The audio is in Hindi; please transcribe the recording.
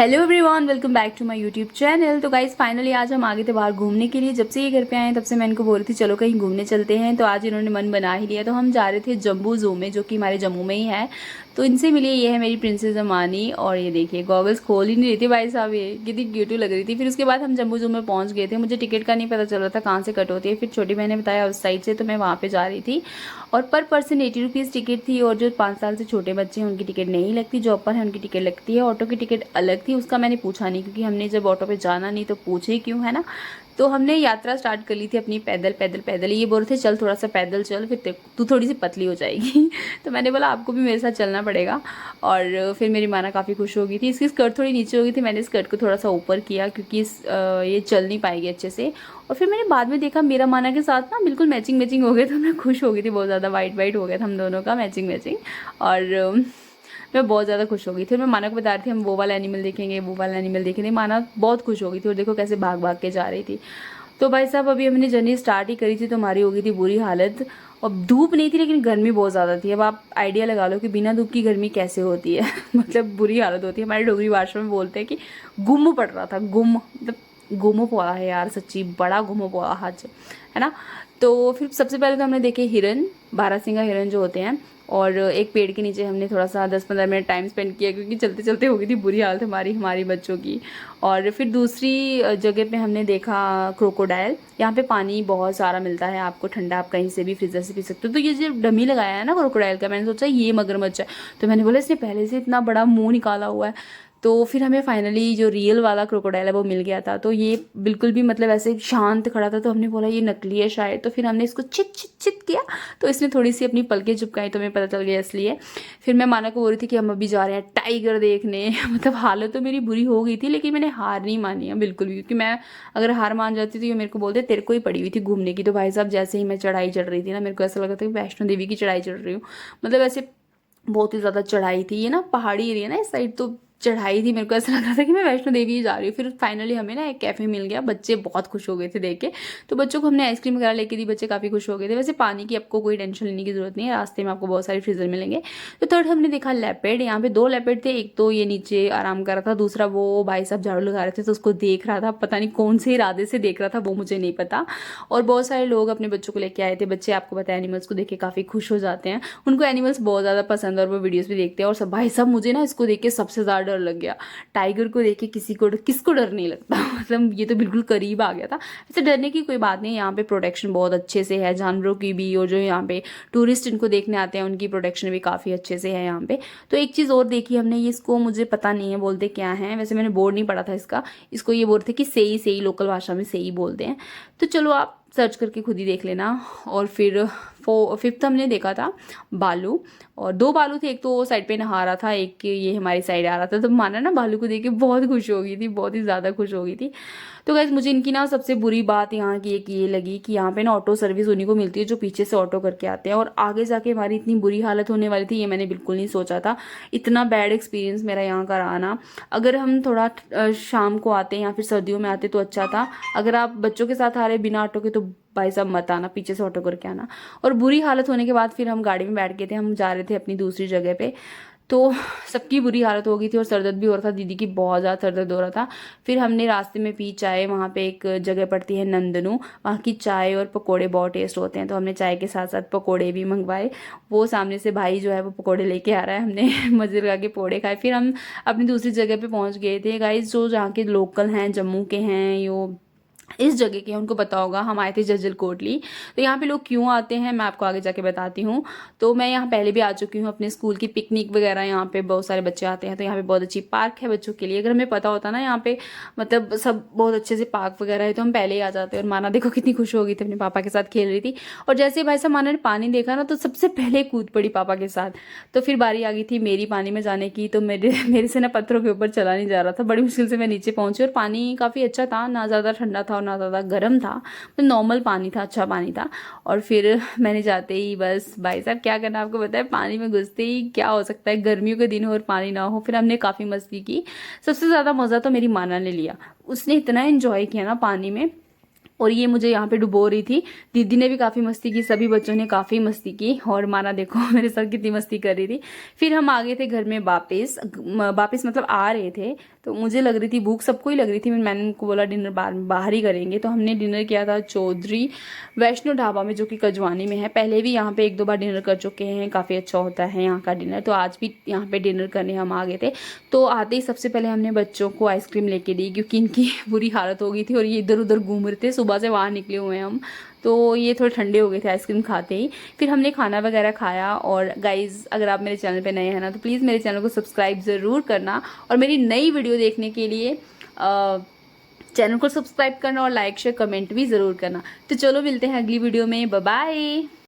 Hello everyone, welcome back to my YouTube channel. तो गाइज फाइनली आज हम आ गए थे बाहर घूमने के लिए। जब से ये घर पे आए हैं तब से मैं इनको बोल रही थी चलो कहीं घूमने चलते हैं, तो आज इन्होंने मन बना ही लिया। तो हम जा रहे थे जम्बू ज़ू में, जो कि हमारे जम्मू में ही है। तो इनसे मिलिए, ये है मेरी प्रिंसेस अमानी। और ये देखिए गॉगल्स खोल ही नहीं रही थी भाई साहब, ये कितनी क्यूट लग रही थी। फिर उसके बाद हम जम्बू ज़ू में पहुंच गए थे। मुझे टिकट का नहीं पता चल रहा था कहाँ से कट होती है, फिर छोटी बहन ने बताया उस साइड से, तो मैं वहाँ पे जा रही थी। और पर पर्सन 80 रुपीज़ टिकट थी। और जो 5 साल से छोटे बच्चे हैं उनकी टिकट नहीं लगती, जो ऊपर है उनकी टिकट लगती है। ऑटो की टिकट अलग थी, उसका मैंने पूछा नहीं, क्योंकि हमने जब ऑटो पे जाना नहीं तो पूछे क्यों, है ना। तो हमने यात्रा स्टार्ट कर ली थी अपनी पैदल पैदल पैदल। ये बोल रहे थे चल थोड़ा सा पैदल चल, फिर तू थोड़ी सी पतली हो जाएगी तो मैंने बोला आपको भी मेरे साथ चलना पड़ेगा। और फिर मेरी माना काफ़ी खुश हो गई थी। इसकी स्कर्ट थोड़ी नीचे हो गई थी, मैंने स्कर्ट को थोड़ा सा ऊपर किया, क्योंकि ये चल नहीं पाएगी अच्छे से। और फिर मैंने बाद में देखा मेरा माना के साथ ना बिल्कुल मैचिंग मैचिंग हो गए, तो मैं खुश हो गई थी बहुत ज़्यादा। वाइट वाइट हो गया था हम दोनों का मैचिंग मैचिंग। और मैं बहुत ज़्यादा खुश हो गई थी। और मैं माना को बता रही थी हम वो वाला एनिमल देखेंगे, वो वाला एनिमल देखेंगे। माना बहुत खुश हो गई थी, और देखो कैसे भाग भाग के जा रही थी। तो भाई साहब अभी हमने जर्नी स्टार्ट ही करी थी तो हमारी हो गई थी बुरी हालत। और धूप नहीं थी लेकिन गर्मी बहुत ज़्यादा थी। अब आप आइडिया लगा लो कि बिना धूप की गर्मी कैसे होती है मतलब बुरी हालत होती है। हमारी डोगरी भाषा में बोलते हैं कि गुम पड़ रहा था, गुम मतलब गुम पड़ा है यार, सच्ची बड़ा गुम पड़ा आज, है ना। तो फिर सबसे पहले तो हमने देखे हिरन, बारहसिंगा हिरन जो होते हैं। और एक पेड़ के नीचे हमने थोड़ा सा 10-15 मिनट टाइम स्पेंड किया, क्योंकि चलते चलते हो गई थी बुरी हालत हमारी बच्चों की। और फिर दूसरी जगह पे हमने देखा क्रोकोडाइल। यहाँ पे पानी बहुत सारा मिलता है आपको ठंडा, आप कहीं से भी फ्रीजर से पी सकते हो। तो ये जो डमी लगाया है ना क्रोकोडाइल का, मैंने सोचा ये मगरमच्छ है। तो मैंने बोला इसने पहले से इतना बड़ा मुंह निकाला हुआ है। तो फिर हमें फाइनली जो रियल वाला क्रोकोडाइल है वो मिल गया था। तो ये बिल्कुल भी मतलब ऐसे शांत खड़ा था, तो हमने बोला ये नकली है शायद। तो फिर हमने इसको चित चित चित किया, तो इसने थोड़ी सी अपनी पलकें चिपकाई, तो हमें पता चल गया इसलिए। फिर मैं माना को बोल रही थी कि हम अभी जा रहे हैं टाइगर देखने मतलब हालत तो मेरी बुरी हो गई थी, लेकिन मैंने हार नहीं मानी है बिल्कुल भी, क्योंकि मैं अगर हार मान जाती तो ये मेरे को बोलते तेरे को ही पड़ी हुई थी घूमने की। तो भाई साहब जैसे ही मैं चढ़ाई चढ़ रही थी ना, मेरे को ऐसा लगा था कि वैष्णो देवी की चढ़ाई चढ़ रही हूँ। मतलब ऐसे बहुत ही ज़्यादा चढ़ाई थी, ये ना पहाड़ी एरिया ना इस साइड, तो चढ़ाई थी। मेरे को ऐसा लग रहा था कि मैं वैष्णो देवी ही जा रही हूँ। फिर फाइनली हमें ना एक कैफ़े मिल गया, बच्चे बहुत खुश हो गए थे देख के। तो बच्चों को हमने आइसक्रीम वगैरह लेके दी, बच्चे काफ़ी खुश हो गए थे। वैसे पानी की आपको कोई टेंशन लेने की ज़रूरत नहीं है, रास्ते में आपको बहुत सारे फ्रीजर मिलेंगे। तो थर्ड हमने देखा लेपर्ड। यहाँ पे 2 लेपर्ड थे, एक तो ये नीचे आराम कर रहा था, दूसरा वो भाई साहब झाड़ू लगा रहे थे तो उसको देख रहा था। पता नहीं कौन से इरादे से देख रहा था वो मुझे नहीं पता। और बहुत सारे लोग अपने बच्चों को लेके आए थे। बच्चे आपको पता है एनिमल्स को देख के काफ़ी खुश हो जाते हैं, उनको एनिमल्स बहुत ज़्यादा पसंद है और वो वीडियोज़ भी देखते हैं। और सब भाई साहब मुझे ना इसको देख के सबसे ज़्यादा डर लग गया। टाइगर को देख के किसको डर नहीं लगता मतलब ये तो बिल्कुल करीब आ गया था। वैसे डरने की कोई बात नहीं, यहाँ पे प्रोटेक्शन बहुत अच्छे से है जानवरों की भी, और जो यहाँ पे टूरिस्ट इनको देखने आते हैं उनकी प्रोटेक्शन भी काफ़ी अच्छे से है यहाँ पे। तो एक चीज़ और देखी हमने, ये इसको मुझे पता नहीं है बोलते क्या है, वैसे मैंने बोर्ड नहीं पढ़ा था इसका। इसको ये बोलते कि सेई लोकल भाषा में सेई बोलते हैं। तो चलो आप सर्च करके खुद ही देख लेना। और फिर फिफ्थ हमने देखा था बालू। और 2 बालू थे, एक तो वो साइड पे नहा रहा था, एक ये हमारी साइड आ रहा था। तो माना ना बालू को देख के बहुत खुश हो गई थी, बहुत ही ज़्यादा खुश हो गई थी। तो गाइस मुझे इनकी ना सबसे बुरी बात यहाँ की एक ये लगी कि यहाँ पे ना ऑटो सर्विस उन्हीं को मिलती है जो पीछे से ऑटो करके आते हैं। और आगे जाके हमारी इतनी बुरी हालत होने वाली थी ये मैंने बिल्कुल नहीं सोचा था। इतना बैड एक्सपीरियंस मेरा यहाँ का रहा ना। अगर हम थोड़ा शाम को आते या फिर सर्दियों में आते तो अच्छा था। अगर आप बच्चों के साथ आ रहे बिना ऑटो के तो भाई साहब मत आना, पीछे से ऑटो करके आना। और बुरी हालत होने के बाद फिर हम गाड़ी में बैठ गए थे, हम जा रहे थे अपनी दूसरी जगह पे। तो सबकी बुरी हालत हो गई थी और सरदर्द भी हो रहा था, दीदी की बहुत ज़्यादा सरदर्द हो रहा था। फिर हमने रास्ते में पी चाय, वहाँ पे एक जगह पड़ती है नंदनू, वहाँ की चाय और पकोड़े बहुत टेस्ट होते हैं। तो हमने चाय के साथ साथ पकोड़े भी मंगवाए। वो सामने से भाई जो है वो पकोड़े लेके आ रहा है, हमने मज़े लगा के पकोड़े खाए। फिर हम अपनी दूसरी जगह पे पहुँच गए थे। गाइस जो जहाँ के लोकल हैं, जम्मू के हैं, यो इस जगह के उनको पता होगा, हम आए थे जज्जल कोटली। तो यहाँ पे लोग क्यों आते हैं मैं आपको आगे जाके बताती हूँ। तो मैं यहाँ पहले भी आ चुकी हूँ, अपने स्कूल की पिकनिक वगैरह यहाँ पे बहुत सारे बच्चे आते हैं। तो यहाँ पे बहुत अच्छी पार्क है बच्चों के लिए। अगर हमें पता होता ना यहाँ पे मतलब सब बहुत अच्छे से पार्क वगैरह है तो हम पहले ही आ जाते। और माना देखो कितनी खुश हो गई थी, अपने पापा के साथ खेल रही थी। और जैसे भाई साहब माना ने पानी देखा ना तो सबसे पहले कूद पड़ी पापा के साथ। तो फिर बारी आ गई थी मेरी पानी में जाने की। तो मेरे मेरे से ना पत्थरों के ऊपर चला नहीं जा रहा था, बड़ी मुश्किल से मैं नीचे पहुंची। और पानी काफ़ी अच्छा था, ना ज़्यादा ठंडा था और ना ज़्यादा गर्म था, तो नॉर्मल पानी था, अच्छा पानी था। और फिर मैंने जाते ही बस भाई साहब क्या करना आपको पता है, पानी में घुसते ही क्या हो सकता है, गर्मियों के दिन हो और पानी ना हो। फिर हमने काफ़ी मस्ती की। सबसे ज़्यादा मज़ा तो मेरी माना ने लिया, उसने इतना एंजॉय किया ना पानी में। और ये मुझे यहाँ पे डुबो रही थी। दीदी ने भी काफ़ी मस्ती की, सभी बच्चों ने काफ़ी मस्ती की और माना देखो मेरे साथ कितनी मस्ती कर रही थी। फिर हम आ गए थे घर में वापस मतलब आ रहे थे। तो मुझे लग रही थी भूख, सबको ही लग रही थी। मैंने उनको बोला डिनर बाहर ही करेंगे। तो हमने डिनर किया था चौधरी वैष्णो ढाबा में, जो कि कजवानी में है। पहले भी यहाँ पे 1-2 बार डिनर कर चुके हैं, काफ़ी अच्छा होता है यहाँ का डिनर। तो आज भी यहाँ पे डिनर करने हम आ गए थे। तो आते ही सबसे पहले हमने बच्चों को आइसक्रीम लेके दी, क्योंकि इनकी बुरी हालत हो गई थी और ये इधर उधर घूम रहे थे। सुबह से बाहर निकले हुए हैं हम, तो ये थोड़े ठंडे हो गए थे आइसक्रीम खाते ही। फिर हमने खाना वगैरह खाया। और गाइज़, अगर आप मेरे चैनल पे नए हैं ना, तो प्लीज़ मेरे चैनल को सब्सक्राइब ज़रूर करना और मेरी नई वीडियो देखने के लिए चैनल को सब्सक्राइब करना और लाइक शेयर कमेंट भी ज़रूर करना। तो चलो मिलते हैं अगली वीडियो में, बाय बाय।